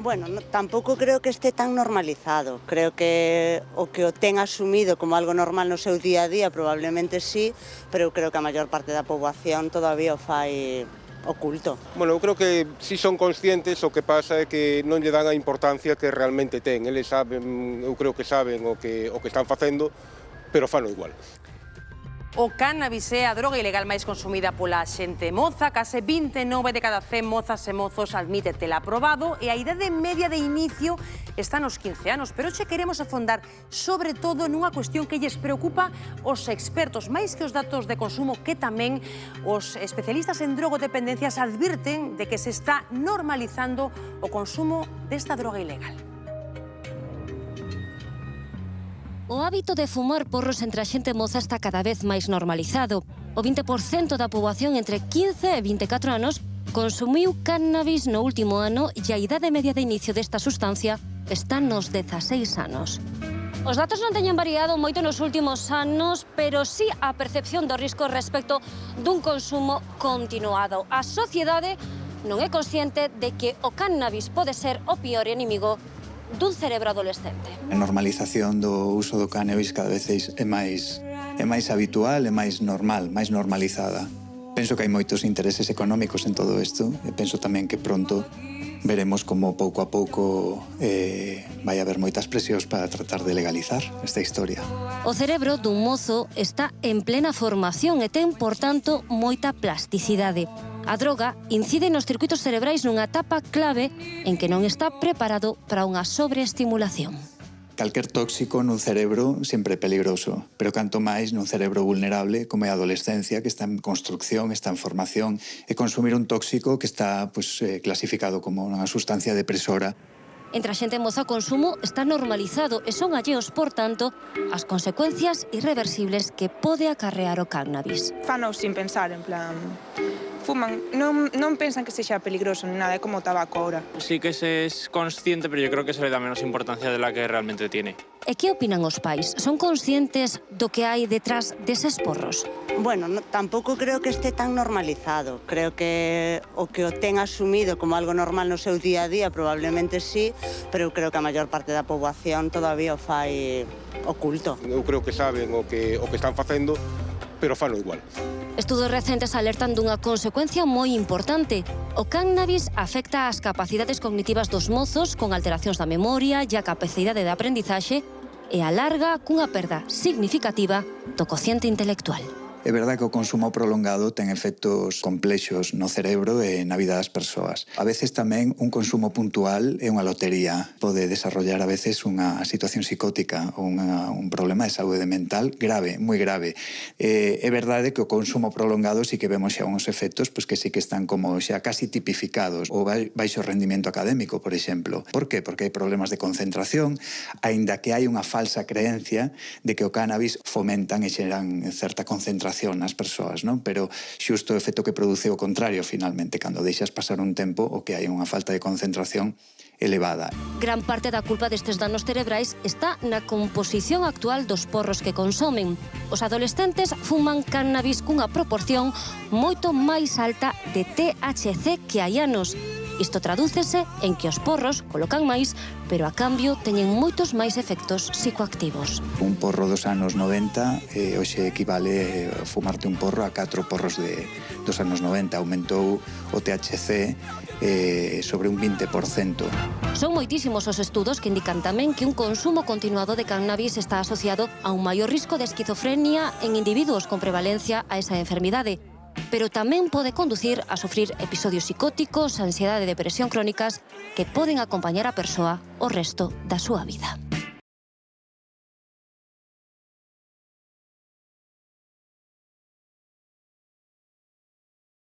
Bueno, tampouco creo que este tan normalizado. Creo que o ten asumido como algo normal no seu día a día probablemente sí, pero eu creo que a maior parte da poboación todavía o fai oculto. Bueno, eu creo que si son conscientes, o que pasa é que non lle dan a importancia que realmente ten. Eles saben, eu creo que saben o que están facendo, pero fano igual. O cannabis é a droga ilegal máis consumida pola xente moza. Case 29 de cada 100 mozas e mozos admite tela aprobado e a idade media de inicio está nos 15 anos. Pero hoxe queremos afondar sobre todo nunha cuestión que lles preocupa os expertos, máis que os datos de consumo, que tamén os especialistas en drogodependencias advirten de que se está normalizando o consumo desta droga ilegal. O hábito de fumar porros entre a xente moza está cada vez máis normalizado. O 20% da poboación entre 15 e 24 anos consumiu cannabis no último ano e a idade media de inicio desta sustancia está nos 16 anos. Os datos non teñen variado moito nos últimos anos, pero sí a percepción do risco respecto dun consumo continuado. A sociedade non é consciente de que o cannabis pode ser o pior inimigo dun cerebro adolescente. A normalización do uso do cannabis cada vez é máis habitual, é máis normal, máis normalizada. Penso que hai moitos intereses económicos en todo isto e penso tamén que pronto veremos como pouco a pouco vai haber moitas presións para tratar de legalizar esta historia. O cerebro dun mozo está en plena formación e ten, por tanto, moita plasticidade. A droga incide nos circuitos cerebrais nunha etapa clave en que non está preparado para unha sobreestimulación. Calquer tóxico nun cerebro sempre é peligroso, pero canto máis nun cerebro vulnerable como é a adolescencia, que está en construcción, está en formación, e consumir un tóxico que está clasificado como unha sustancia depresora. Entre a xente moza o consumo está normalizado e son alleos, por tanto, as consecuencias irreversibles que pode acarrear o cannabis. Fano sin pensar, en plan... Fuman, non pensan que sexa peligroso ni nada, é como o tabaco ahora. Sí que se es consciente, pero yo creo que se le da menos importancia de la que realmente tiene. E que opinan os pais? Son conscientes do que hai detrás deses porros? Bueno, tampouco creo que este tan normalizado. Creo que o ten asumido como algo normal no seu día a día probablemente sí, pero eu creo que a maior parte da poboación todavía o fai oculto. Eu creo que saben o que están facendo, pero fano igual. Estudos recentes alertan dunha consecuencia moi importante. O cannabis afecta as capacidades cognitivas dos mozos con alteracións da memoria e a capacidade de aprendizaxe e alarga cunha perda significativa do cociente intelectual. É verdade que o consumo prolongado ten efectos complexos no cerebro e na vida das persoas. A veces tamén un consumo puntual é unha lotería. Pode desarrollar a veces unha situación psicótica ou un problema de saúde mental grave, moi grave. É verdade que o consumo prolongado sí que vemos xa uns efectos que sí que están como xa casi tipificados. O baixo rendimento académico, por exemplo. Por qué? Porque hai problemas de concentración, aínda que hai unha falsa creencia de que o cannabis fomentan e xeran certa concentración nas persoas, non? Pero xusto o efecto que produce o contrario, finalmente, cando deixas pasar un tempo o que hai unha falta de concentración elevada. Gran parte da culpa destes danos cerebrais está na composición actual dos porros que consomen. Os adolescentes fuman cannabis cunha proporción moito máis alta de THC que hai anos. Isto tradúcese en que os porros colocan máis, pero a cambio teñen moitos máis efectos psicoactivos. Un porro dos anos 90 hoxe equivale a fumarte un porro a 4 porros dos anos 90. Aumentou o THC sobre un 20%. Son moitísimos os estudos que indican tamén que un consumo continuado de cannabis está asociado a un maior risco de esquizofrenia en individuos con prevalencia a esa enfermidade. Pero tamén pode conducir a sufrir episodios psicóticos, ansiedade e depresión crónicas que poden acompañar a persoa o resto da súa vida.